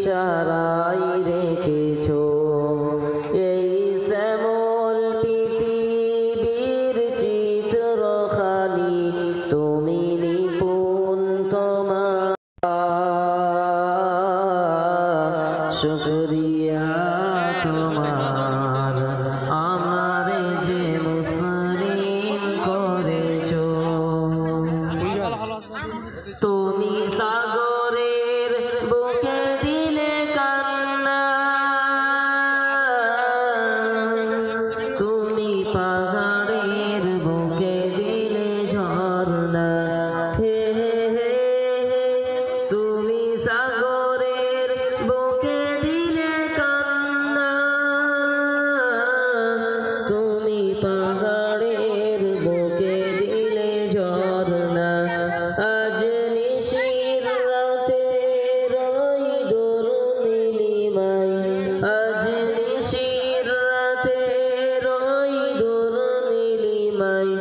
ইশারায় রেখেছো এই শ্যামল পৃথিবীর চিত্রখানি তুমি নিপুণ তোমার শুকরিয়া তোমার আমারে যে মুসলিম করেছো তুমি সাগরের বুকে দিলে কান্না তুমি পাহাড়ের বুকে দিলে ঝর্ণা হে হে হে তুমি সাগরের বুকে দিলে কান্না তুমি পাহাড়ের বুকে দিলে ঝর্ণা আজ নিশির রাতে রই দুর্নীলিমায় আজ নিশির রাতে রই দুর্নীলিমায়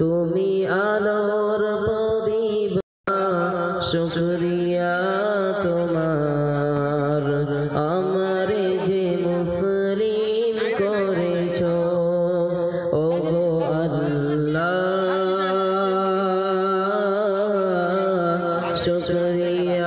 তুমি আলোর প্রদীপ শুকরিয়া তোমার আমারে যে মুসলিম করেছো ওগো আল্লাহ শুকরিয়া